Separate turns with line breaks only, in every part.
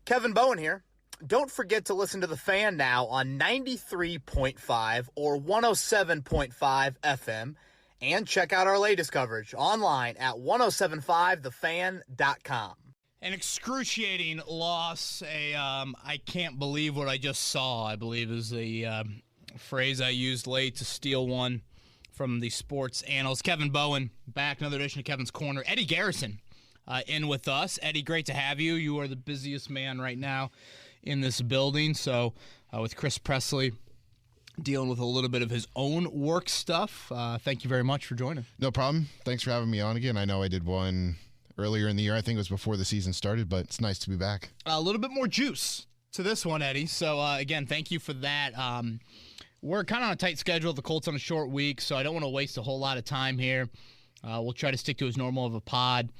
Kevin Bowen here. Don't forget to listen to The Fan now on 93.5 or 107.5 FM, and check out our latest coverage online at 1075thefan.com.
An excruciating loss. I can't believe what I just saw, I believe is the phrase I used late to steal one from the sports annals. Kevin Bowen back, another edition of Kevin's Corner. Eddie Garrison in with us. Eddie, great to have you. You are the busiest man right now in this building. So with Chris Presley dealing with a little bit of his own work stuff, thank you very much for joining.
No problem. Thanks for having me on again. I know I did one earlier in the year. I think it was before the season started, but it's nice to be back.
A little bit more juice to this one, Eddie. So, again, thank you for that. We're kind of on a tight schedule. The Colts on a short week, so I don't want to waste a whole lot of time here. We'll try to stick to as normal of a pod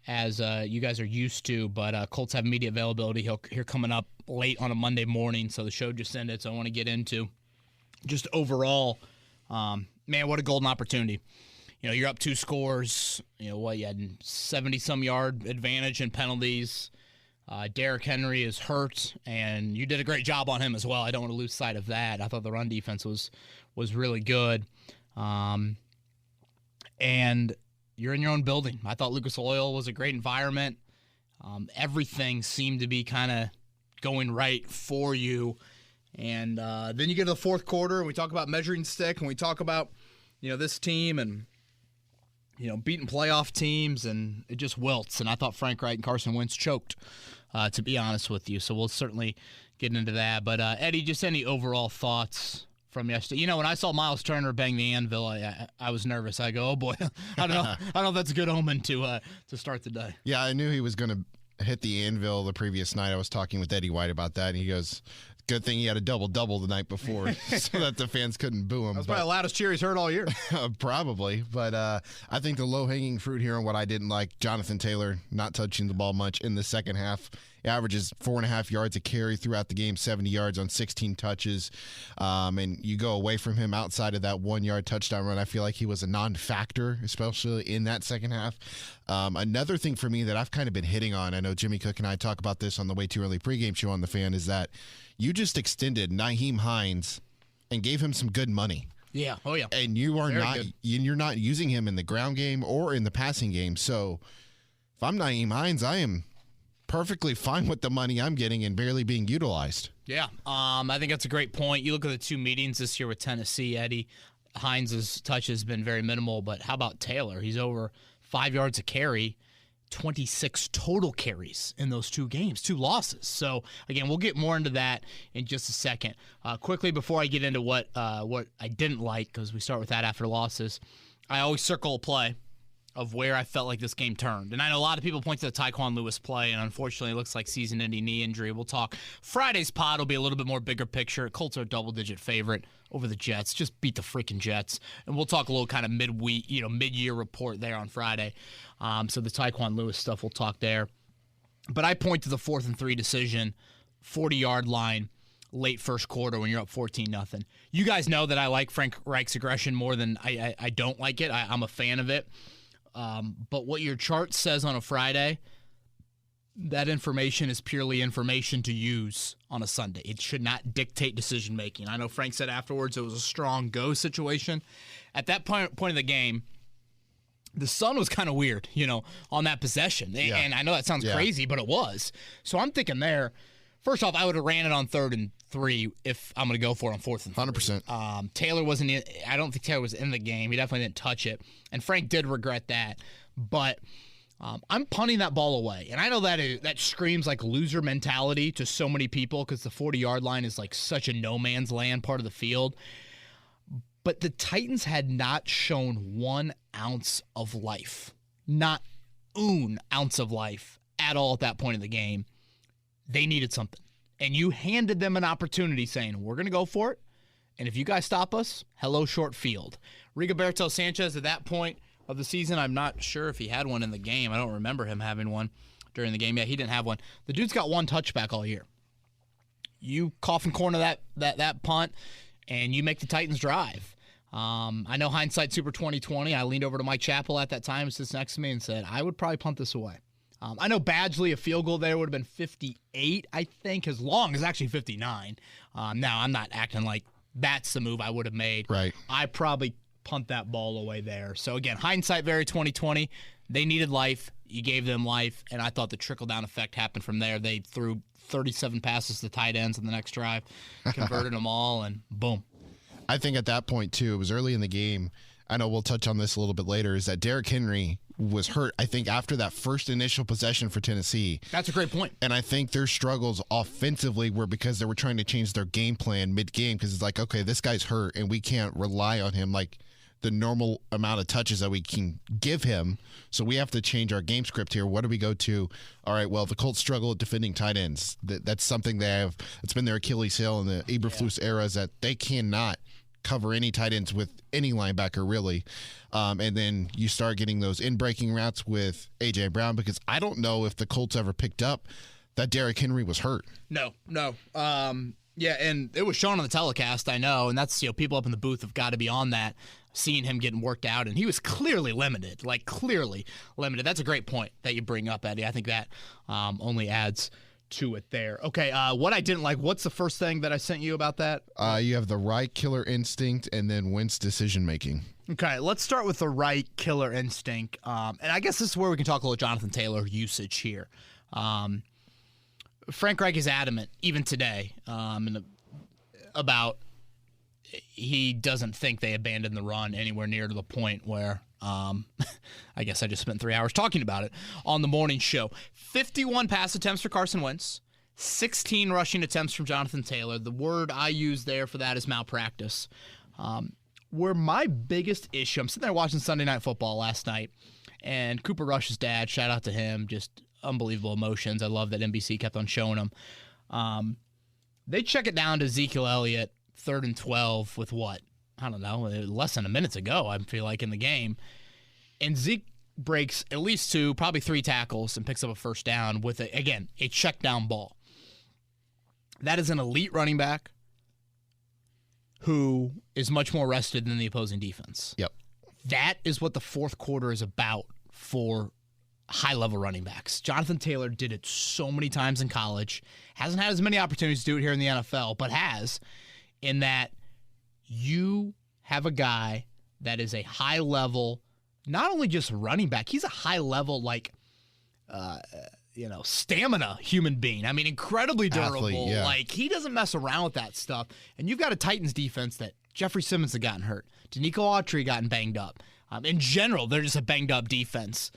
as you guys are used to, but Colts have media availability here coming up late on a Monday morning, so the show just ended, so I want to get into just overall, man, what a golden opportunity. You know, you're up 2 scores. You know, you had 70-some yard advantage in penalties. Derrick Henry is hurt, and you did a great job on him as well. I don't want to lose sight of that. I thought the run defense was really good. And you're in your own building. I thought Lucas Oil was a great environment. Everything seemed to be kind of going right for you. And then you get to the fourth quarter, and we talk about measuring stick, and we talk about, this team and, beating playoff teams, and it just wilts. And I thought Frank Reich and Carson Wentz choked, to be honest with you. So we'll certainly get into that. But, Eddie, just any overall thoughts from yesterday? When I saw Miles Turner bang the anvil, I was nervous. I go, oh, boy, I don't know if that's a good omen to start the day.
Yeah, I knew he was going to hit the anvil the previous night. I was talking with Eddie White about that, and he goes, good thing he had a double-double the night before so that the fans couldn't boo him.
That was probably the loudest cheer he's heard all year.
Probably. But I think the low-hanging fruit here and what I didn't like, Jonathan Taylor not touching the ball much in the second half. He averages 4.5 yards a carry throughout the game, 70 yards on 16 touches. And you go away from him outside of that 1-yard touchdown run, I feel like he was a non-factor, especially in that second half. Another thing for me that I've kind of been hitting on, I know Jimmy Cook and I talk about this on the Way Too Early pregame show on The Fan, is that you just extended Nyheim Hines and gave him some good money.
Yeah. Oh, yeah.
And you're not using him in the ground game or in the passing game. So if I'm Nyheim Hines, I am perfectly fine with the money I'm getting and barely being utilized.
Yeah. I think that's a great point. You look at the 2 meetings this year with Tennessee, Eddie. Hines' touch has been very minimal, but how about Taylor? He's over 5 yards a carry. 26 total carries in those 2 games, 2 losses. So, again, we'll get more into that in just a second. Quickly, before I get into what I didn't like, because we start with that after losses, I always circle a play of where I felt like this game turned. And I know a lot of people point to the Tyquan Lewis play, and unfortunately it looks like season-ending knee injury. We'll talk. Friday's pod will be a little bit more bigger picture. Colts are a double-digit favorite over the Jets. Just beat the freaking Jets. And we'll talk a little kind of midweek, mid-year report there on Friday. So the Tyquan Lewis stuff, we'll talk there. But I point to the 4th and 3 decision, 40-yard line, late first quarter when you're up 14-0. You guys know that I like Frank Reich's aggression more than I don't like it. I'm a fan of it. But what your chart says on a Friday, that information is purely information to use on a Sunday. It should not dictate decision-making. I know Frank said afterwards it was a strong go situation. At that point of the game, the sun was kind of weird, on that possession. Yeah. And I know that sounds crazy, but it was. So I'm thinking there, first off, I would have ran it on 3rd and 3 if I'm going to go for it on 4th and 3.
100%.
Taylor wasn't in. I don't think Taylor was in the game. He definitely didn't touch it. And Frank did regret that. But I'm punting that ball away. And I know that screams like loser mentality to so many people because the 40-yard line is like such a no-man's land part of the field. But the Titans had not shown 1 ounce of life. Not an ounce of life at all at that point in the game. They needed something. And you handed them an opportunity saying, we're going to go for it. And if you guys stop us, hello, short field. Rigoberto Sanchez, at that point of the season, I'm not sure if he had one in the game. I don't remember him having one during the game. Yeah, he didn't have one. The dude's got 1 touchback all year. You coffin corner that punt, and you make the Titans drive. I know hindsight super 2020. I leaned over to Mike Chappell at that time, who sits next to me, and said, I would probably punt this away. I know Badgley, a field goal there would have been 58, I think. His long is actually 59. Now, I'm not acting like that's the move I would have made.
Right.
I probably punt that ball away there. So, again, hindsight, very 2020. They needed life. You gave them life, and I thought the trickle-down effect happened from there. They threw 37 passes to tight ends in the next drive, converted them all, and boom.
I think at that point, too, it was early in the game. I know we'll touch on this a little bit later, is that Derrick Henry was hurt, I think, after that first initial possession for Tennessee.
That's a great point.
And I think their struggles offensively were because they were trying to change their game plan mid-game because it's like, okay, this guy's hurt, and we can't rely on him like the normal amount of touches that we can give him. So we have to change our game script here. What do we go to? All right, well, the Colts struggle at defending tight ends. That's something they have. It's been their Achilles heel in the Eberflus era, is that they cannot cover any tight ends with any linebacker, really. And then you start getting those in-breaking routes with A.J. Brown, because I don't know if the Colts ever picked up that Derrick Henry was hurt.
No. Yeah, and it was shown on the telecast, I know, and that's, people up in the booth have got to be on that, seeing him getting worked out, and he was clearly limited, That's a great point that you bring up, Eddie. I think that only adds to it there. Okay, what I didn't like, what's the first thing that I sent you about that?
You have the Reich killer instinct and then Wentz decision-making.
Okay, let's start with the Reich killer instinct, and I guess this is where we can talk a little Jonathan Taylor usage here. Frank Reich is adamant, even today, about he doesn't think they abandoned the run anywhere near to the point where I guess I just spent 3 hours talking about it on the morning show. 51 pass attempts for Carson Wentz, 16 rushing attempts from Jonathan Taylor. The word I use there for that is malpractice. Where my biggest issue, I'm sitting there watching Sunday Night Football last night, and Cooper Rush's dad, shout out to him, just unbelievable emotions. I love that NBC kept on showing him. They check it down to Ezekiel Elliott, 3rd and 12 with what? I don't know, less than a minute to go, I feel like, in the game. And Zeke breaks at least 2, probably 3 tackles and picks up a first down with, a check down ball. That is an elite running back who is much more rested than the opposing defense.
Yep.
That is what the fourth quarter is about for high-level running backs. Jonathan Taylor did it so many times in college. Hasn't had as many opportunities to do it here in the NFL, but has, in that you have a guy that is a high-level, not only just running back, he's a high-level, stamina human being. I mean, incredibly durable.
Athlete, yeah.
Like, he doesn't mess around with that stuff. And you've got a Titans defense that Jeffrey Simmons had gotten hurt. Danico Autry gotten banged up. In general, they're just a banged-up defense.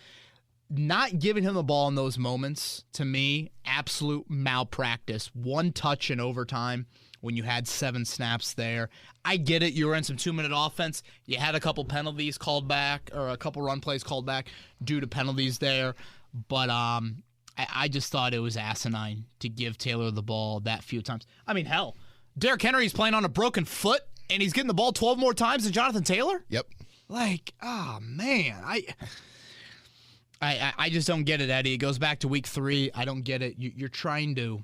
Not giving him the ball in those moments, to me, absolute malpractice. 1 touch in overtime when you had 7 snaps there. I get it. You were in some 2-minute offense. You had a couple penalties called back, or a couple run plays called back due to penalties there. But I just thought it was asinine to give Taylor the ball that few times. I mean, hell, Derrick Henry's playing on a broken foot, and he's getting the ball 12 more times than Jonathan Taylor?
Yep.
Like, oh, man. I just don't get it, Eddie. It goes back to week 3. I don't get it. You're trying to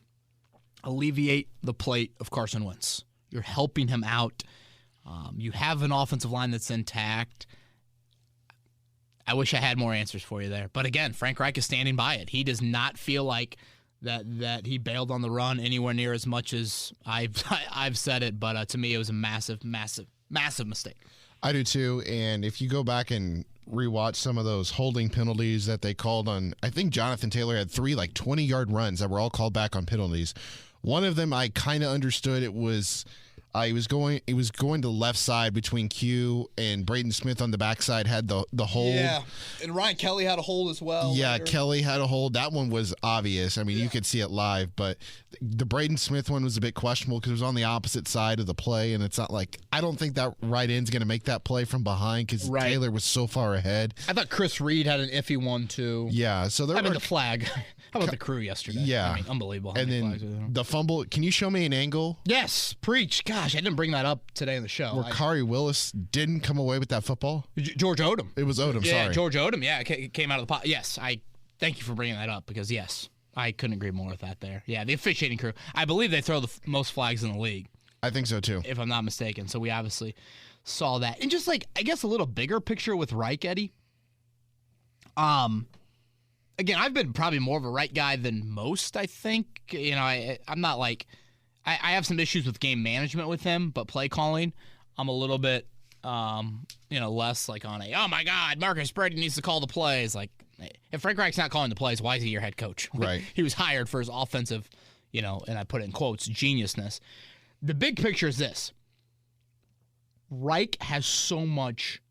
alleviate the plate of Carson Wentz. You're helping him out. You have an offensive line that's intact. I wish I had more answers for you there. But again, Frank Reich is standing by it. He does not feel like that he bailed on the run anywhere near as much as I've said it. But to me, it was a massive, massive, massive mistake.
I do too. And if you go back and rewatch some of those holding penalties that they called on, I think Jonathan Taylor had 3 20-yard runs that were all called back on penalties. One of them I kind of understood. It was he was going to left side between Q and Braden Smith on the backside had the hold.
Yeah, and Ryan Kelly had a hold as well.
Yeah,
later.
Kelly had a hold. That one was obvious. I mean, you could see it live, but the Braden Smith one was a bit questionable because it was on the opposite side of the play, and it's not like I don't think that right end's going to make that play from behind because Taylor was so far ahead.
I thought Chris Reed had an iffy one too.
Yeah, so there
the flag. How about the crew yesterday?
Yeah.
I mean, unbelievable.
And then the fumble. Can you show me an angle?
Yes, preach. Gosh, I didn't bring that up today in the show.
Where Kari Willis didn't come away with that football?
George Odom.
It was Odom,
yeah,
sorry.
George Odom, yeah, it came out of the pot. Yes, I thank you for bringing that up because, yes, I couldn't agree more with that there. Yeah, the officiating crew. I believe they throw the most flags in the league.
I think so, too.
If I'm not mistaken. So we obviously saw that. And just I guess a little bigger picture with Reich, Eddie. again, I've been probably more of a Reich guy than most, I think. You know, I'm not like I have some issues with game management with him, but play calling, I'm a little bit less like on oh my God, Marcus Brady needs to call the plays. Like, if Frank Reich's not calling the plays, why is he your head coach?
Right.
He was hired for his offensive, and I put it in quotes, geniusness. The big picture is this. Reich has so much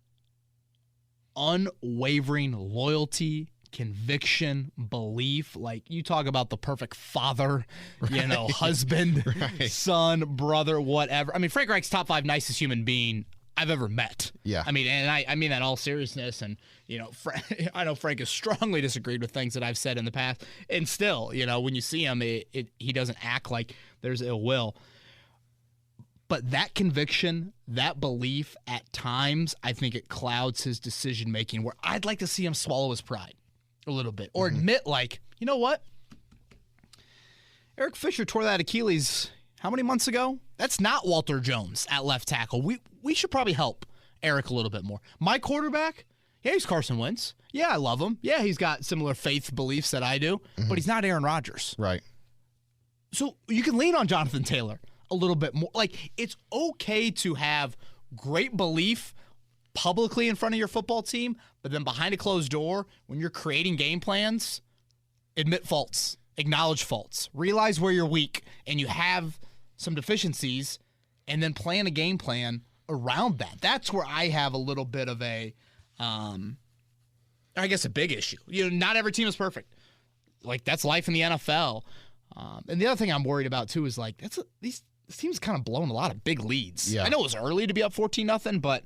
unwavering loyalty, conviction, belief. Like, you talk about the perfect father, husband, son, brother, whatever. I mean, Frank Reich's top 5 nicest human being I've ever met.
Yeah.
I mean, and I mean that in all seriousness. And, I know Frank has strongly disagreed with things that I've said in the past. And still, when you see him, he doesn't act like there's ill will. But that conviction, that belief, at times, I think it clouds his decision-making, where I'd like to see him swallow his pride a little bit. Or admit, like, you know what? Eric Fisher tore that Achilles how many months ago? That's not Walter Jones at left tackle. We should probably help Eric a little bit more. My quarterback, yeah, he's Carson Wentz. Yeah, I love him. Yeah, he's got similar faith beliefs that I do, but he's not Aaron Rodgers.
Right.
So you can lean on Jonathan Taylor a little bit more. Like, it's okay to have great belief publicly in front of your football team, but then behind a closed door, when you're creating game plans, admit faults, acknowledge faults, realize where you're weak, and you have some deficiencies, and then plan a game plan around that. That's where I have a little bit of a, I guess, a big issue. Not every team is perfect. Like, that's life in the NFL. And the other thing I'm worried about, too, is, like, this team's kind of blowing a lot of big leads.
Yeah.
I know it was early to be up 14-0, but,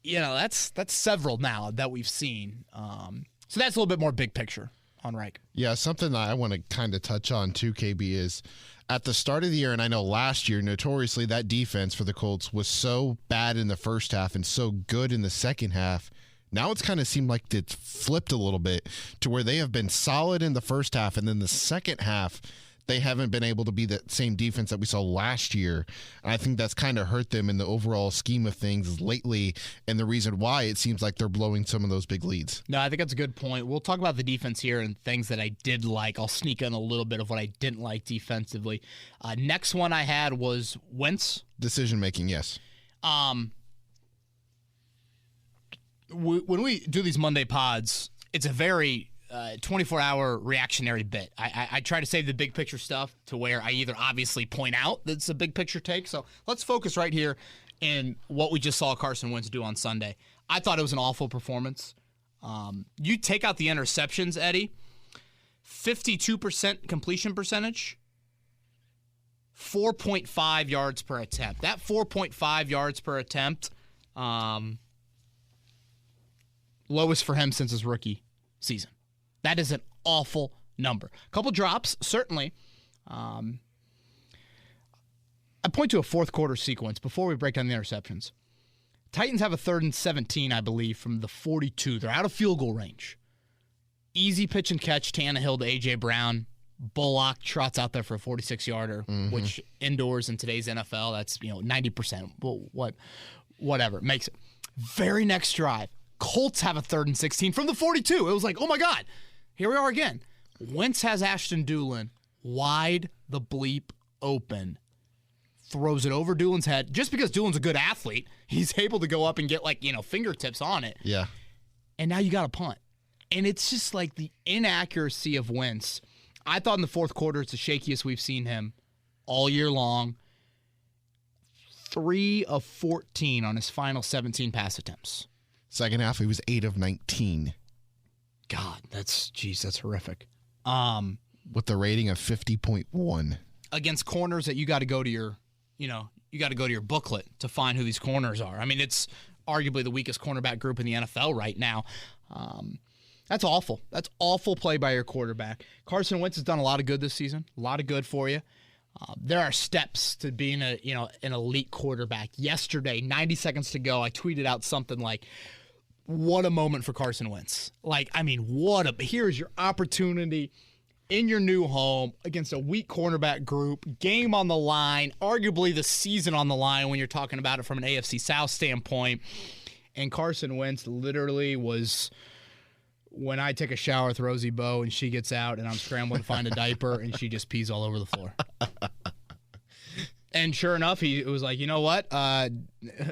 that's several now that we've seen. So that's a little bit more big picture on Reich.
Yeah, something that I want to kind of touch on, too, KB, is at the start of the year, and I know last year, notoriously, that defense for the Colts was so bad in the first half and so good in the second half. Now it's kind of seemed like it's flipped a little bit to where they have been solid in the first half, and then the second half, they haven't been able to be the same defense that we saw last year. And I think that's kind of hurt them in the overall scheme of things lately, and the reason why it seems like they're blowing some of those big leads.
No, I think that's a good point. We'll talk about the defense here and things that I did like. I'll sneak in a little bit of what I didn't like defensively. Next one I had was Wentz.
Decision-making, yes.
When we do these Monday pods, it's a very 24-hour reactionary bit. I try to save the big picture stuff to where I either obviously point out that it's a big picture take. So let's focus right here in what we just saw Carson Wentz do on Sunday. I thought it was an awful performance. You take out the interceptions, Eddie, 52% completion percentage, 4.5 yards per attempt. That 4.5 yards per attempt, lowest for him since his rookie season. That is an awful number. A couple drops, certainly. I point to a fourth quarter sequence before we break down the interceptions. Titans have a 3rd and 17, I believe, from the 42. They're out of field goal range. Easy pitch and catch, Tannehill to A.J. Brown. Bullock trots out there for a 46-yarder, which indoors in today's NFL, that's 90%. Well, whatever. Makes it. Very next drive. Colts have a 3rd and 16 from the 42. It was like, oh my God, here we are again. Wentz has Ashton Dulin wide the bleep open. Throws it over Dulin's head. Just because Dulin's a good athlete, he's able to go up and get fingertips on it.
Yeah.
And now you got a punt. And it's just like the inaccuracy of Wentz. I thought in the fourth quarter it's the shakiest we've seen him all year long. 3 of 14 on his final 17 pass attempts.
Second half, he was 8 of 19.
God, that's horrific.
With the rating of 50.1.
Against corners that you got to go to your, booklet to find who these corners are. I mean, it's arguably the weakest cornerback group in the NFL right now. That's awful. That's awful play by your quarterback. Carson Wentz has done a lot of good this season. A lot of good for you. There are steps to being an elite quarterback. Yesterday, 90 seconds to go, I tweeted out something like, what a moment for Carson Wentz. Here's your opportunity in your new home against a weak cornerback group, game on the line, arguably the season on the line when you're talking about it from an AFC South standpoint. And Carson Wentz literally was when I take a shower with Rosie Bowe and she gets out and I'm scrambling to find a diaper and she just pees all over the floor. And sure enough, he was like, you know what?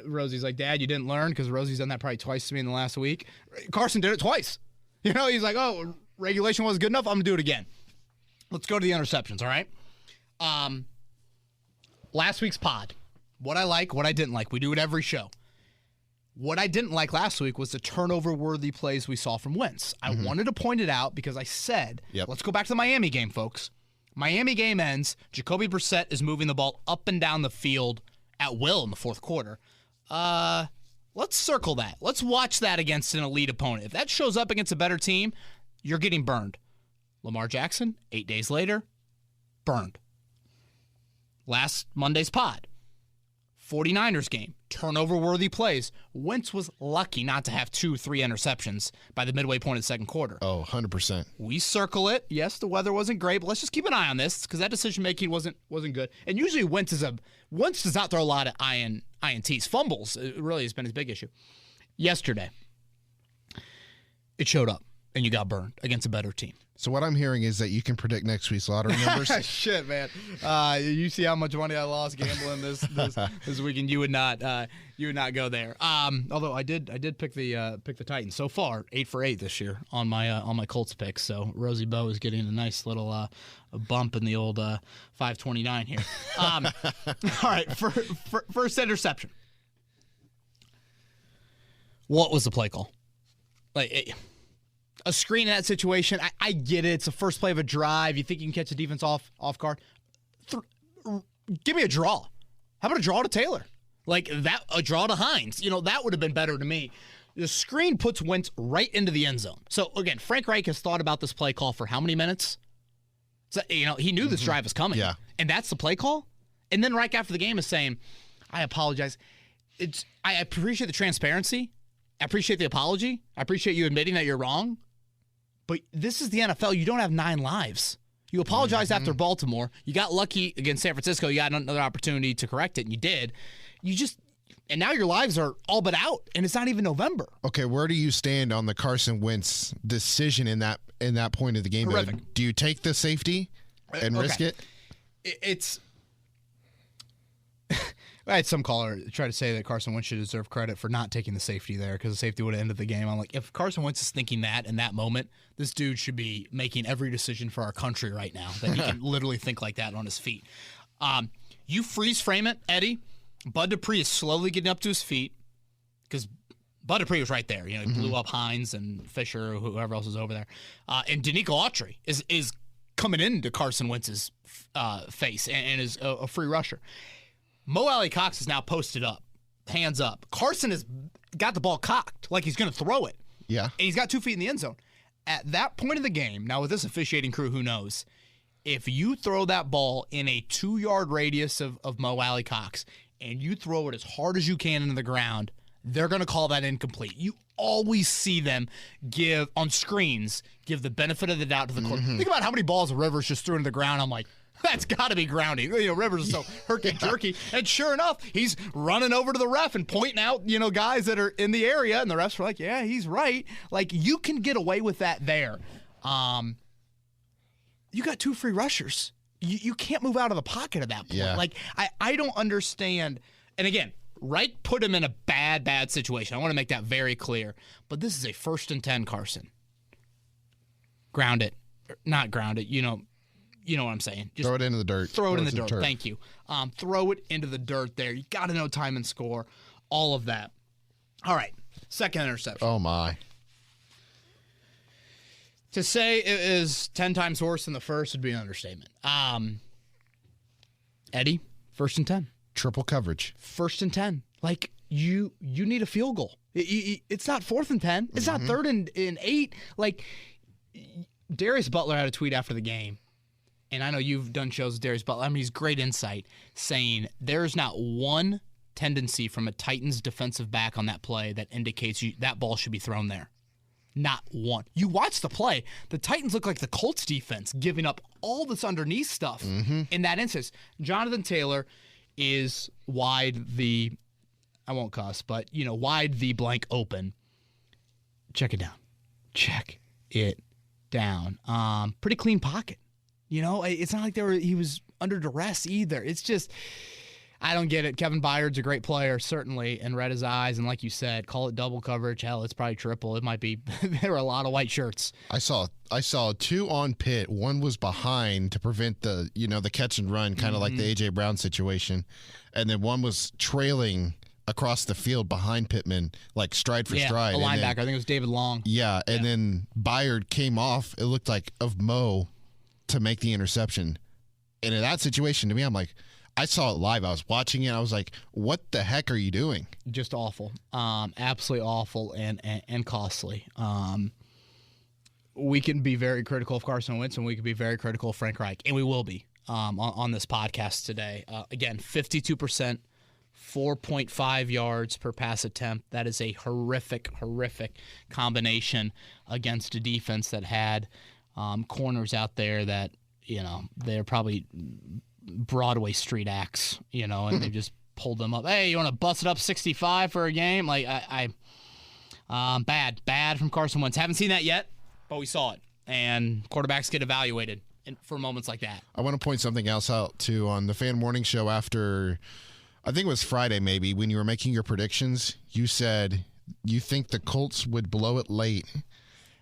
Rosie's like, Dad, you didn't learn, because Rosie's done that probably twice to me in the last week. Carson did it twice. He's like, oh, regulation wasn't good enough. I'm going to do it again. Let's go to the interceptions, all right? Last week's pod. What I like, what I didn't like. We do it every show. What I didn't like last week was the turnover-worthy plays we saw from Wentz. I wanted to point it out because I said, let's go back to the Miami game, folks. Miami game ends. Jacoby Brissett is moving the ball up and down the field at will in the fourth quarter. Let's circle that. Let's watch that against an elite opponent. If that shows up against a better team, you're getting burned. Lamar Jackson, 8 days later, burned. Last Monday's pod. 49ers game, turnover-worthy plays. Wentz was lucky not to have 2-3 interceptions by the midway point of the second quarter.
Oh, 100%.
We circle it. Yes, the weather wasn't great, but let's just keep an eye on this because that decision-making wasn't good. And usually Wentz does not throw a lot of INTs. Fumbles, it really has been his big issue. Yesterday, it showed up, and you got burned against a better team.
So what I'm hearing is that you can predict next week's lottery numbers.
Shit, man! You see how much money I lost gambling this weekend. You would not go there. Although I did pick the Titans so far, 8 for 8 this year on my Colts picks. So Rosie Bowe is getting a nice little bump in the old 529 here. All right, for first interception. What was the play call? A screen in that situation, I get it. It's the first play of a drive. You think you can catch the defense off guard. Give me a draw. How about a draw to Taylor? A draw to Hines. That would have been better to me. The screen puts Wentz right into the end zone. So, again, Frank Reich has thought about this play call for how many minutes? So, he knew this drive was coming.
Yeah.
And that's the play call? And then Reich after the game is saying, I apologize. I appreciate the transparency. I appreciate the apology. I appreciate you admitting that you're wrong. But this is the NFL. You don't have 9 lives. You apologized after Baltimore. You got lucky against San Francisco. You got another opportunity to correct it, and you did. And now your lives are all but out, and it's not even November.
Okay, where do you stand on the Carson Wentz decision in that point of the game?
Horrific.
Do you take the safety and risk it?
It's. I had some caller try to say that Carson Wentz should deserve credit for not taking the safety there because the safety would have ended the game. I'm like, if Carson Wentz is thinking that in that moment, this dude should be making every decision for our country right now that he can literally think like that on his feet. You freeze frame it, Eddie. Bud Dupree is slowly getting up to his feet because Bud Dupree was right there. He blew up Hines and Fisher, or whoever else was over there. And Danico Autry is coming into Carson Wentz's face and is a free rusher. Mo Alley Cox is now posted up, hands up. Carson has got the ball cocked like he's going to throw it.
Yeah.
And he's got 2 feet in the end zone. At that point of the game, now with this officiating crew, who knows, if you throw that ball in a 2-yard radius of Mo Alley Cox and you throw it as hard as you can into the ground, they're going to call that incomplete. You always see them give the benefit of the doubt to the court. Think about how many balls Rivers just threw into the ground. I'm like, that's got to be grounding. Rivers is so herky-jerky. And sure enough, he's running over to the ref and pointing out, guys that are in the area. And the refs are like, yeah, he's right. You can get away with that there. You got 2 free rushers. You can't move out of the pocket at that point.
Yeah.
I don't understand. And again, Reich put him in a bad situation. I want to make that very clear. But this is a 1st and 10, Carson. Ground it. Not ground it. You know what I'm saying. Just
throw it into the dirt.
Throw it in the dirt. Thank you. Throw it into the dirt there. You got to know time and score. All of that. All right. Second interception.
Oh, my.
To say it is 10 times worse than the first would be an understatement. Eddie, 1st and 10.
Triple coverage.
1st and 10. You need a field goal. It's not 4th and 10. It's not 3rd and 8. Darius Butler had a tweet after the game. And I know you've done shows with Darius Butler. He's great insight, saying there's not one tendency from a Titans defensive back on that play that indicates that ball should be thrown there. Not one. You watch the play. The Titans look like the Colts defense, giving up all this underneath stuff in that instance. Jonathan Taylor is wide I won't cuss, but, wide the blank open. Check it down. Check it down. Pretty clean pocket. It's not like he was under duress either. It's just, I don't get it. Kevin Byard's a great player, certainly, and read his eyes. And like you said, call it double coverage. Hell, it's probably triple. It might be. There are a lot of white shirts.
I saw two on Pitt. One was behind to prevent the catch and run, kind of like the A.J. Brown situation. And then one was trailing across the field behind Pittman, like stride for stride.
A linebacker. I think it was David Long.
Yeah, and then Byard came off, it looked like, of Mo to make the interception. And in that situation, to me, I'm like, I saw it live. I was watching it. I was like, what the heck are you doing?
Just awful. Absolutely awful and costly. We can be very critical of Carson Wentz, and we can be very critical of Frank Reich, and we will be on this podcast today. Again, 52%, 4.5 yards per pass attempt. That is a horrific combination against a defense that had corners out there that, they're probably Broadway street acts, and they just pulled them up. Hey, you want to bust it up 65 for a game? Like, bad from Carson Wentz. Haven't seen that yet, but we saw it. And quarterbacks get evaluated for moments like that.
I want to point something else out, too. On the Fan Morning Show after, I think it was Friday maybe, when you were making your predictions, you said you think the Colts would blow it late,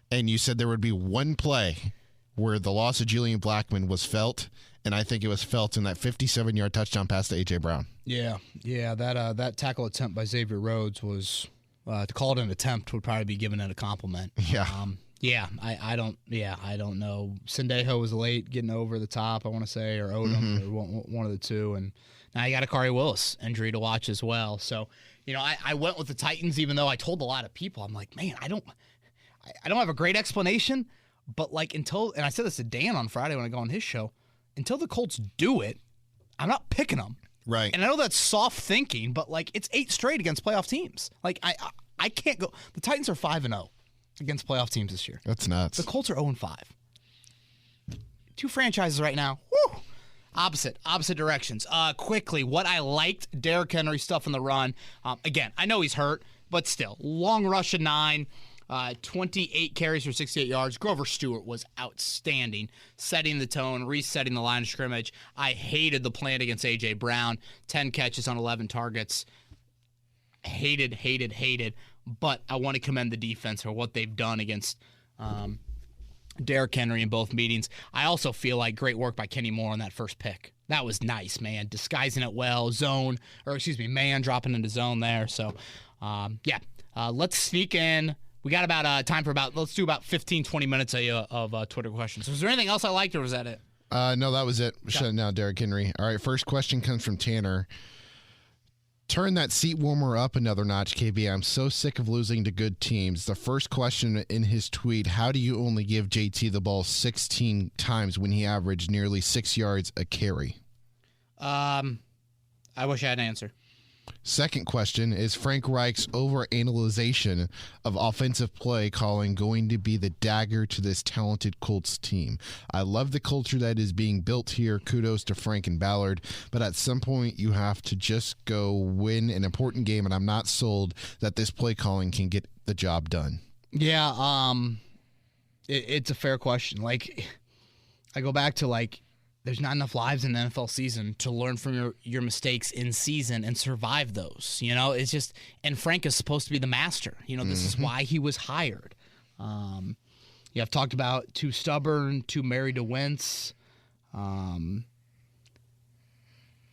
and you said there would be one play where the loss of Julian Blackmon was felt, and I think it was felt in that 57-yard touchdown pass to A.J. Brown.
Yeah, that tackle attempt by Xavier Rhodes was, to call it an attempt would probably be giving it a compliment.
Yeah.
I don't know. Sendejo was late getting over the top, I want to say, or Odom, or one of the two, and now you got a Kari Willis injury to watch as well. So, I went with the Titans, even though I told a lot of people, I'm like, man, I don't have a great explanation, but like and I said this to Dan on Friday when I go on his show, until the Colts do it, I'm not picking them.
Right.
And I know that's soft thinking, but like it's 8 straight against playoff teams. Like I can't go. The Titans are 5-0 against playoff teams this year.
That's nuts.
The Colts are 0-5. Two franchises right now. Woo! Opposite directions. Quickly, what I liked, Derrick Henry stuff in the run. Again, I know he's hurt, but still, long rush of 9. 28 carries for 68 yards. Grover Stewart was outstanding, setting the tone, resetting the line of scrimmage. I hated the plan against A.J. Brown. 10 catches on 11 targets. Hated. But I want to commend the defense for what they've done against Derrick Henry in both meetings. I also feel like great work by Kenny Moore on that first pick. That was nice, man. Disguising it well. Man dropping into zone there. So, let's sneak in. We got about time for let's do about 15, 20 minutes of Twitter questions. Was there anything else I liked, or was that it?
No, that was it. Shutting down Derrick Henry. All right, first question comes from Tanner. Turn that seat warmer up another notch, KB. I'm so sick of losing to good teams. The first question in his tweet, how do you only give JT the ball 16 times when he averaged nearly 6 yards a carry?
I wish I had an answer.
Second question, is Frank Reich's overanalyzation of offensive play calling going to be the dagger to this talented Colts team? I love the culture that is being built here. Kudos to Frank and Ballard. But at some point, you have to just go win an important game, and I'm not sold that this play calling can get the job done.
Yeah, it's a fair question. Like, I go back to, there's not enough lives in the NFL season to learn from your mistakes in season and survive those. It's just, and Frank is supposed to be the master. This is why he was hired. I've talked about too stubborn, too married to Wentz.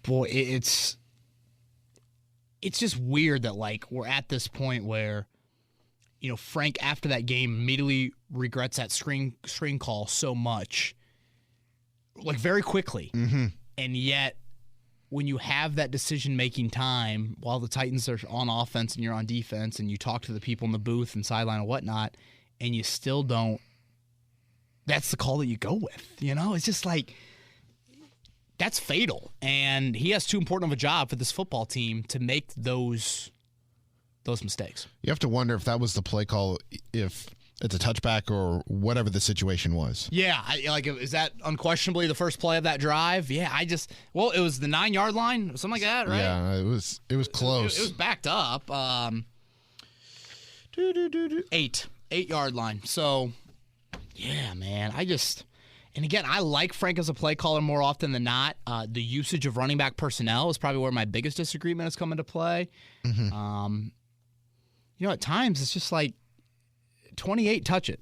It's just weird that we're at this point where, Frank after that game immediately regrets that screen call so much. Very quickly. Mm-hmm. And yet, when you have that decision-making time while the Titans are on offense and you're on defense and you talk to the people in the booth and sideline and whatnot, and you still don't, that's the call that you go with. It's just that's fatal. And he has too important of a job for this football team to make those mistakes.
You have to wonder if that was the play call, if it's a touchback or whatever the situation was.
Yeah, is that unquestionably the first play of that drive? Yeah, it was the 9-yard line, something like that, right?
Yeah, it was close.
It was backed up. 8-yard line. So Yeah, man. And again, I like Frank as a play caller more often than not. The usage of running back personnel is probably where my biggest disagreement has come into play. At times it's just like 28, touch it.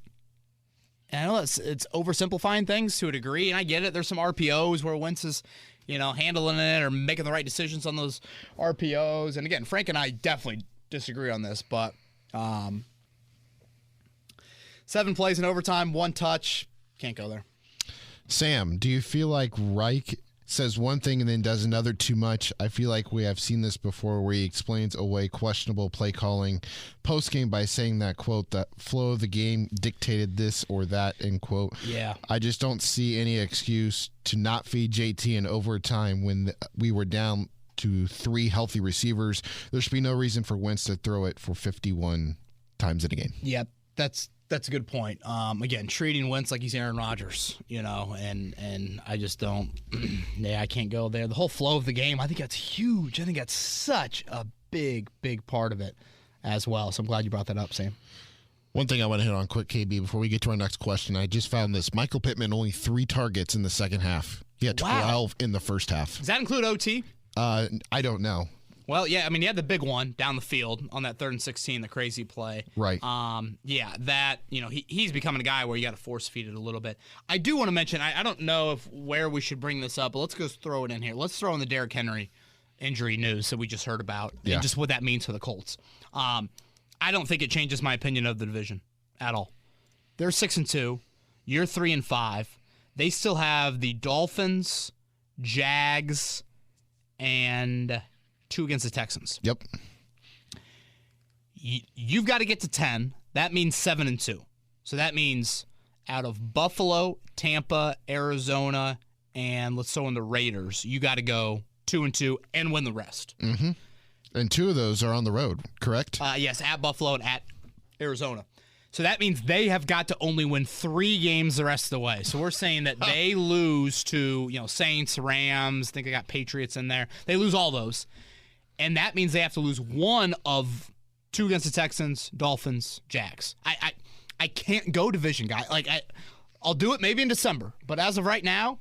And I know it's oversimplifying things to a degree, and I get it. There's some RPOs where Wentz is, handling it or making the right decisions on those RPOs. And again, Frank and I definitely disagree on this, but 7 plays in overtime, 1 touch, can't go there.
Sam, do you feel like Reich says one thing and then does another too much? I feel like we have seen this before where he explains away questionable play calling post-game by saying that, quote, the flow of the game dictated this or that, end quote.
Yeah.
I just don't see any excuse to not feed JT in overtime when we were down to 3 healthy receivers. There should be no reason for Wentz to throw it for 51 times in a game.
Yeah, that's a good point. Again, treating Wentz like he's Aaron Rodgers, and I just don't. I can't go there. The whole flow of the game, I think that's huge. I think that's such a big, big part of it as well. So I'm glad you brought that up, Sam.
One thing I want to hit on quick, KB, before we get to our next question. I just found this. Michael Pittman, only 3 targets in the second half. He had 12 in the first half.
Does that include OT?
I don't know.
Well, yeah, I mean, he had the big one down the field on that 3rd and 16, the crazy play.
Right.
He's becoming a guy where you got to force feed it a little bit. I do want to mention, I don't know where we should bring this up, but let's go throw it in here. Let's throw in the Derrick Henry injury news that we just heard about and just what that means for the Colts. I don't think it changes my opinion of the division at all. They're 6-2. You're 3-5. They still have the Dolphins, Jags, and 2 against the Texans.
Yep.
You've got to get to 10. That means 7-2. So that means out of Buffalo, Tampa, Arizona, and let's throw in the Raiders, you got to go 2-2 and win the rest.
Mm-hmm. And 2 of those are on the road, correct?
Yes, at Buffalo and at Arizona. So that means they have got to only win 3 games the rest of the way. So we're saying that they lose to, Saints, Rams, I think they got Patriots in there. They lose all those. And that means they have to lose 1 of 2 against the Texans, Dolphins, Jags. I can't go division, guy. I'll do it maybe in December. But as of right now,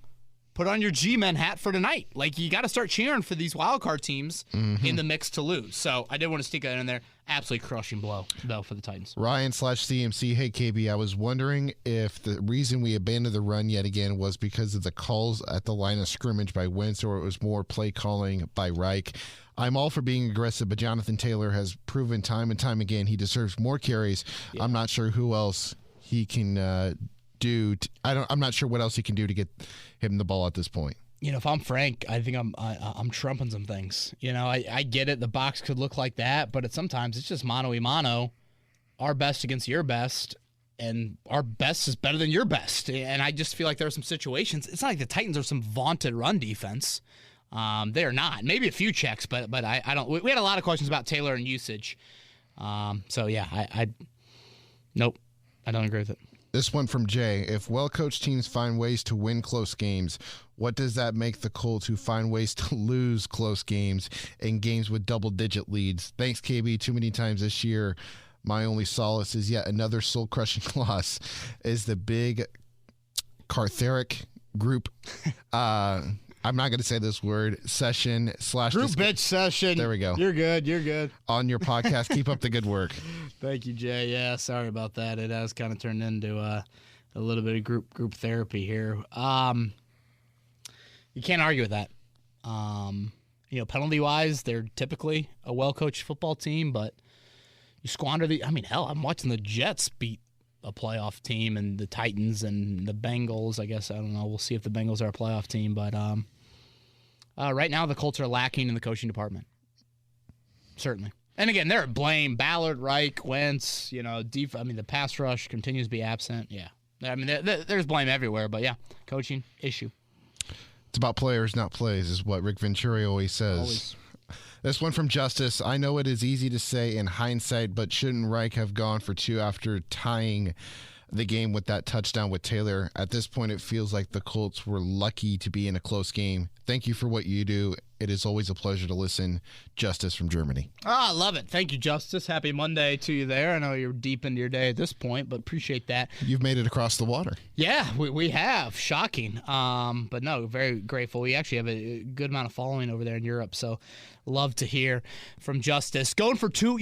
put on your G-Men hat for tonight. You got to start cheering for these wildcard teams in the mix to lose. So I did want to sneak that in there. Absolutely crushing blow, though, for the Titans.
Ryan/CMC, hey, KB, I was wondering if the reason we abandoned the run yet again was because of the calls at the line of scrimmage by Wentz, or it was more play calling by Reich. I'm all for being aggressive, but Jonathan Taylor has proven time and time again he deserves more carries. Yeah. I'm not sure who else he can do. I'm not sure what else he can do to get him the ball at this point.
If I'm Frank, I think I'm trumping some things. I get it. The box could look like that, but sometimes it's just mano-a-mano, our best against your best, and our best is better than your best. And I just feel like there are some situations. It's not like the Titans are some vaunted run defense. They are not. Maybe a few checks, but I don't. We had a lot of questions about Taylor and usage. Nope, I don't agree with it.
This one from Jay. If well-coached teams find ways to win close games, what does that make the Colts who find ways to lose close games and games with double-digit leads? Thanks, KB. Too many times this year, my only solace is yet another soul-crushing loss is the big Cartheric group. I'm not going to say this word. Session /
group bitch session.
There we go.
You're good.
On your podcast. Keep up the good work.
Thank you, Jay. Yeah, sorry about that. It has kind of turned into a little bit of group therapy here. You can't argue with that. Penalty-wise, they're typically a well-coached football team, but you squander I'm watching the Jets beat a playoff team and the Titans and the Bengals. I guess, I don't know. We'll see if the Bengals are a playoff team, but right now the Colts are lacking in the coaching department. Certainly. And again, they're at blame. Ballard, Reich, Wentz, the pass rush continues to be absent. Yeah. There's blame everywhere, but yeah, coaching issue.
It's about players, not plays, is what Rick Venturi always says.
Always.
This one from Justice. I know it is easy to say in hindsight, but shouldn't Reich have gone for 2 after tying the game with that touchdown with Taylor. At this point, it feels like the Colts were lucky to be in a close game. Thank you for what you do. It is always a pleasure to listen. Justice from Germany.
I love it. Thank you, Justice. Happy Monday to you there. I know you're deep into your day at this point, but appreciate that.
You've made it across the water.
Yeah, we have. Shocking. But no, very grateful. We actually have a good amount of following over there in Europe, so love to hear from Justice. Going for two,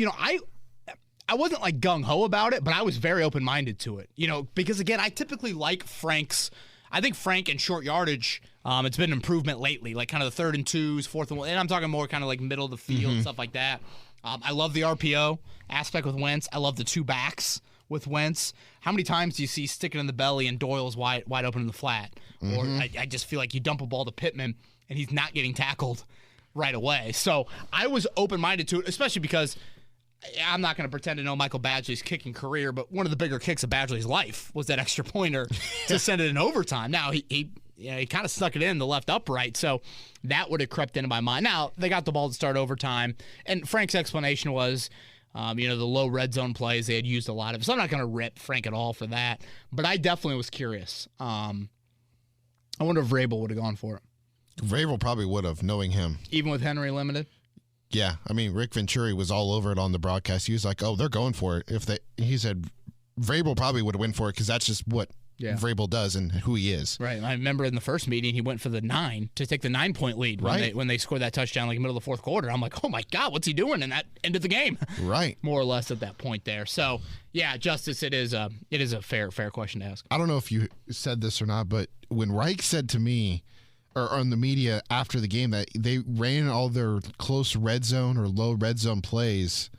I wasn't like gung-ho about it, but I was very open-minded to it. Because again, I typically like Frank's. I think Frank in short yardage, it's been an improvement lately, like kind of the 3rd and 2s, 4th and 1, and I'm talking more kind of like middle of the field, stuff like that. I love the RPO aspect with Wentz. I love the two backs with Wentz. How many times do you see sticking in the belly and Doyle's wide open in the flat? Or I just feel like you dump a ball to Pittman and he's not getting tackled right away. So I was open-minded to it, especially because I'm not going to pretend to know Michael Badgley's kicking career, but one of the bigger kicks of Badgley's life was that extra pointer to send it in overtime. Now, he kind of stuck it in the left upright, so that would have crept into my mind. Now, they got the ball to start overtime, and Frank's explanation was, the low red zone plays, they had used a lot of. So I'm not going to rip Frank at all for that, but I definitely was curious. I wonder if Vrabel would have gone for it.
Vrabel probably would have, knowing him.
Even with Henry limited?
Yeah, I mean, Rick Venturi was all over it on the broadcast. He was like, "Oh, they're going for it." He said, Vrabel probably would have went for it because that's just what Vrabel does and who he is.
Right. I remember in the first meeting, he went for the 9 to take the 9-point lead when they scored that touchdown like middle of the fourth quarter. I'm like, oh my God, what's he doing? And that ended the game.
Right.
More or less at that point there. So yeah, Justice, it is a fair question to ask.
I don't know if you said this or not, but when Reich said to me, or on the media after the game, that they ran all their close red zone or low red zone plays,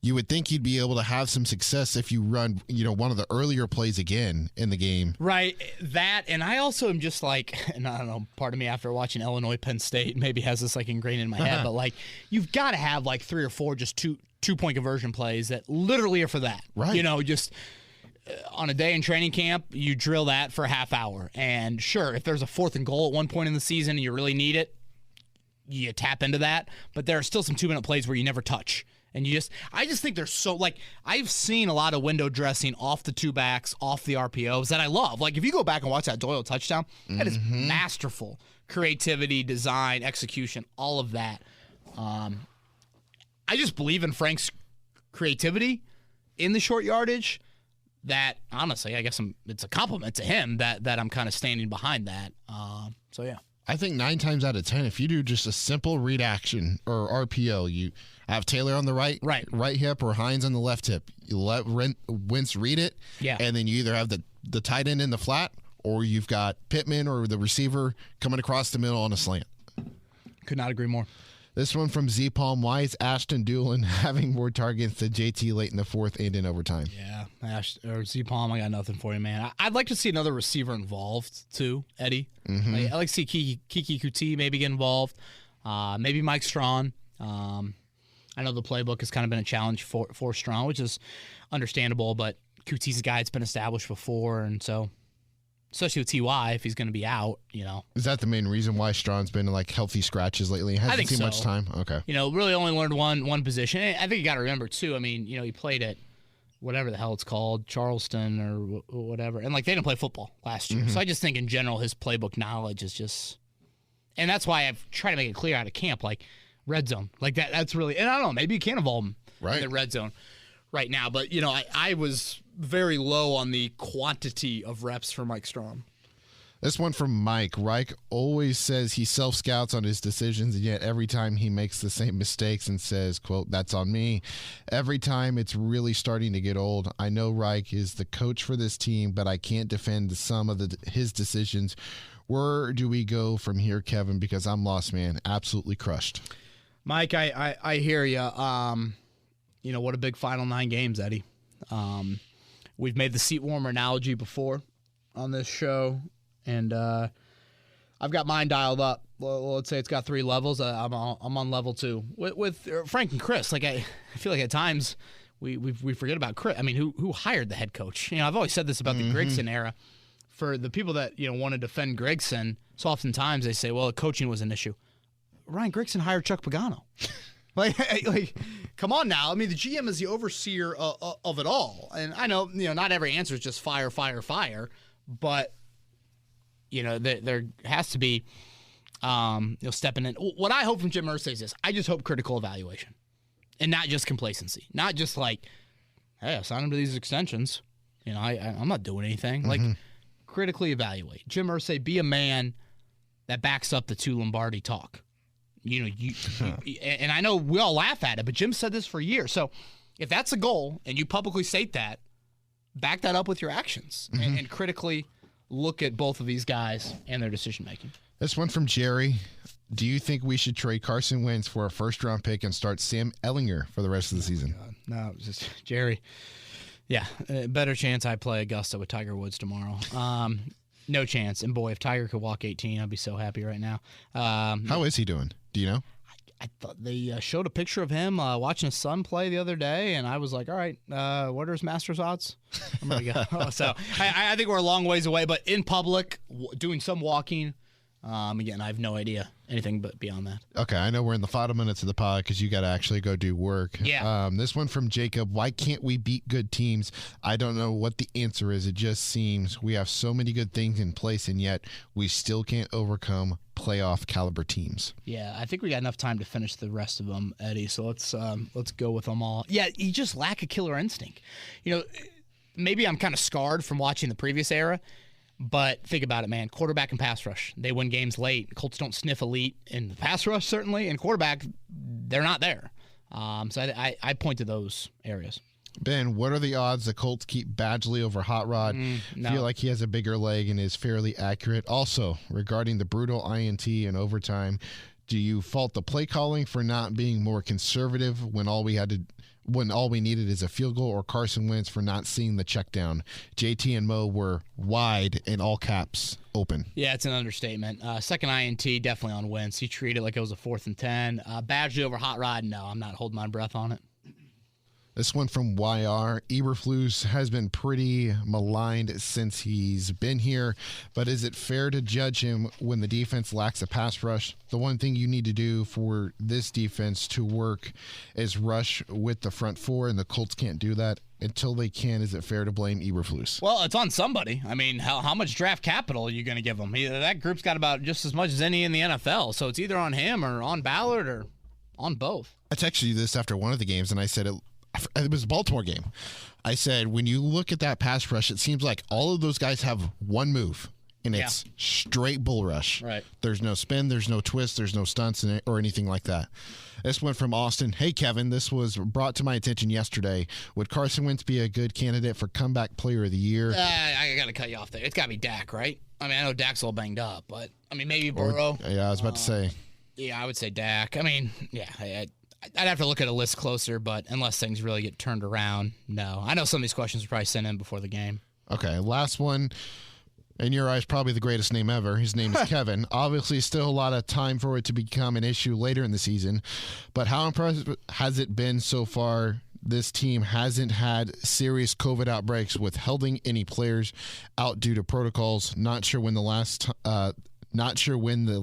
you would think you'd be able to have some success if you run, one of the earlier plays again in the game.
Right. That, and I also am just like, and I don't know, part of me after watching Illinois Penn State maybe has this like ingrained in my head, but like you've got to have like 3 or 4 just two-point conversion plays that literally are for that.
Right.
Just on a day in training camp, you drill that for a half hour. And sure, if there's a 4th and goal at one point in the season and you really need it, you tap into that. But there are still some 2-minute plays where you never touch. And I just think they're so, like, I've seen a lot of window dressing off the 2 backs, off the RPOs that I love. Like, if you go back and watch that Doyle touchdown, that is masterful. Creativity, design, execution, all of that. I just believe in Frank's creativity in the short yardage. That, honestly, I guess it's a compliment to him that I'm kind of standing behind that. So, yeah.
I think 9 times out of 10, if you do just a simple read action or RPO, you have Taylor on the right hip or Hines on the left hip. You let Wentz read it, and then you either have the tight end in the flat or you've got Pittman or the receiver coming across the middle on a slant.
Could not agree more.
This one from Z Palm. Why is Ashton Doolin having more targets than JT late in the 4th and in overtime?
Yeah, Z Palm, I got nothing for you, man. I'd like to see another receiver involved too, Eddie. I like to see Kiki Kuti maybe get involved. Maybe Mike Strawn. I know the playbook has kind of been a challenge for Strawn, which is understandable, but Kuti's a guy that's been established before, and so especially with T.Y. if he's going to be out,
Is that the main reason why Strawn's been in, like, healthy scratches lately? Hasn't seen much time? Okay.
Really only learned one position. And I think you got to remember, too, I mean, he played at whatever the hell it's called, Charleston or whatever. And, like, they didn't play football last year. So I just think in general his playbook knowledge is just – and that's why I've tried to make it clear out of camp, like, red zone. Like, that's really – and I don't know, maybe you can evolve him in the red zone right now. But, I was very low on the quantity of reps for Mike Strawn.
This one from Mike. Reich always says he self-scouts on his decisions, and yet every time he makes the same mistakes and says, quote, "That's on me." Every time it's really starting to get old. I know Reich is the coach for this team, but I can't defend some of his decisions. Where do we go from here, Kevin? Because I'm lost, man. Absolutely crushed.
Mike, I hear you. What a big final 9 games, Eddie. We've made the seat warmer analogy before on this show. And I've got mine dialed up. Well, let's say it's got 3 levels. I'm on level 2 with Frank and Chris. Like I feel like at times we forget about Chris. I mean, who hired the head coach? I've always said this about the Grigson era. For the people that want to defend Grigson, so oftentimes they say, well, the coaching was an issue. Ryan Grigson hired Chuck Pagano.
Like, come on now. I mean, the GM is the overseer of it all. And I know, not every answer is just fire, fire, fire. But, there has to be, stepping in. What I hope from Jim Irsay is this. I just hope critical evaluation. And not just complacency. Not just like, hey, I signed him to these extensions. I'm not doing anything. Like, critically evaluate. Jim Irsay, be a man that backs up the two Lombardi talk. And I know we all laugh at it, but Jim said this for years. So if that's a goal and you publicly state that, back that up with your actions and critically look at both of these guys and their decision making.
This one from Jerry. Do you think we should trade Carson Wentz for a first-round pick and start Sam Ellinger for the rest of the season?
God. No, just Jerry. Yeah, better chance I play Augusta with Tiger Woods tomorrow. No chance. And boy, if Tiger could walk 18, I'd be so happy right now.
How is he doing? Do you know?
I thought they showed a picture of him watching his son play the other day, and I was like, all right, what are his Masters odds? I'm going to go. So I think we're a long ways away, but in public, doing some walking. Again, I have no idea anything but beyond that.
Okay, I know we're in the final minutes of the pod because you got to actually go do work.
Yeah.
This one from Jacob. Why can't we beat good teams? I don't know what the answer is. It just seems we have so many good things in place, and yet we still can't overcome playoff caliber teams.
Yeah, I think we got enough time to finish the rest of them, Eddie. So let's go with them all. Yeah, you just lack a killer instinct. Maybe I'm kind of scarred from watching the previous era. But think about it, man. Quarterback and pass rush. They win games late. Colts don't sniff elite in the pass rush, certainly. And quarterback, they're not there. So I point to those areas.
Ben, what are the odds the Colts keep Badgley over Hot Rod?
No.
Feel like he has a bigger leg and is fairly accurate. Also, regarding the brutal INT and overtime, do you fault the play calling for not being more conservative when all we needed is a field goal, or Carson Wentz for not seeing the check down? JT and Mo were wide in all caps open.
Yeah, it's an understatement. Second INT, definitely on Wentz. He treated it like it was a 4th and 10. Badgley over Hot Rod, no, I'm not holding my breath on it.
This one from YR. Eberflus has been pretty maligned since he's been here, but is it fair to judge him when the defense lacks a pass rush? The one thing you need to do for this defense to work is rush with the front four, and the Colts can't do that. Until they can, is it fair to blame Eberflus?
Well, it's on somebody. I mean, how much draft capital are you going to give them? That group's got about just as much as any in the NFL, so it's either on him or on Ballard or on both.
I texted you this after one of the games, and I said it was a Baltimore game. I said, when you look at that pass rush, it seems like all of those guys have one move, and it's straight bull rush.
Right.
There's no spin, there's no twist, there's no stunts or anything like that. This went from Austin. Hey, Kevin, this was brought to my attention yesterday. Would Carson Wentz be a good candidate for comeback player of the year?
I got to cut you off there. It's got to be Dak, right? I mean, I know Dak's all banged up, but, I mean, maybe Burrow.
Yeah, I was about to say.
Yeah, I would say Dak. I mean, yeah, I'd have to look at a list closer, but unless things really get turned around, no. I know some of these questions were probably sent in before the game.
Okay, last one. In your eyes, probably the greatest name ever. His name is Kevin. Obviously, still a lot of time for it to become an issue later in the season, but how impressive has it been so far? This team hasn't had serious COVID outbreaks with holding any players out due to protocols. Not sure when the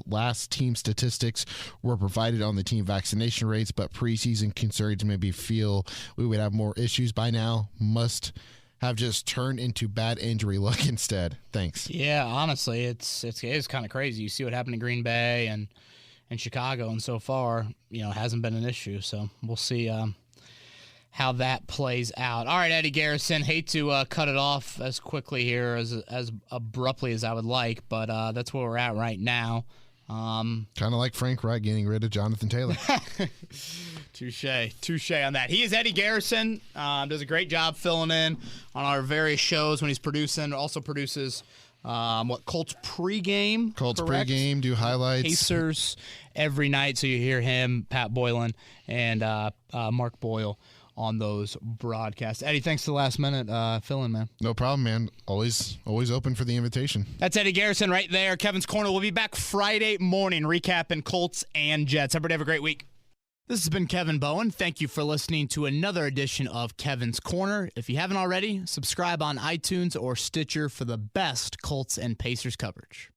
last team statistics were provided on the team vaccination rates, but preseason concerns maybe feel we would have more issues by now. Must have just turned into bad injury luck instead. Thanks.
Yeah, honestly, it is kind of crazy. You see what happened in Green Bay and Chicago, and so far, it hasn't been an issue. So we'll see how that plays out. All right, Eddie Garrison, hate to cut it off as quickly here, as abruptly as I would like, but that's where we're at right now.
Kind of like Frank Reich getting rid of Jonathan Taylor.
Touche on that. He is Eddie Garrison. Does a great job filling in on our various shows when he's producing. Also produces Colts pregame.
Colts
correct?
pregame, do highlights.
Pacers every night, so you hear him, Pat Boylan, and Mark Boyle on those broadcasts. Eddie, thanks to the last minute fill in, man.
No problem, man. Always open for the invitation.
That's Eddie Garrison right there. Kevin's Corner. We'll be back Friday morning recapping Colts and Jets. Everybody have a great week. This has been Kevin Bowen. Thank you for listening to another edition of Kevin's Corner. If you haven't already, subscribe on iTunes or Stitcher for the best Colts and Pacers coverage.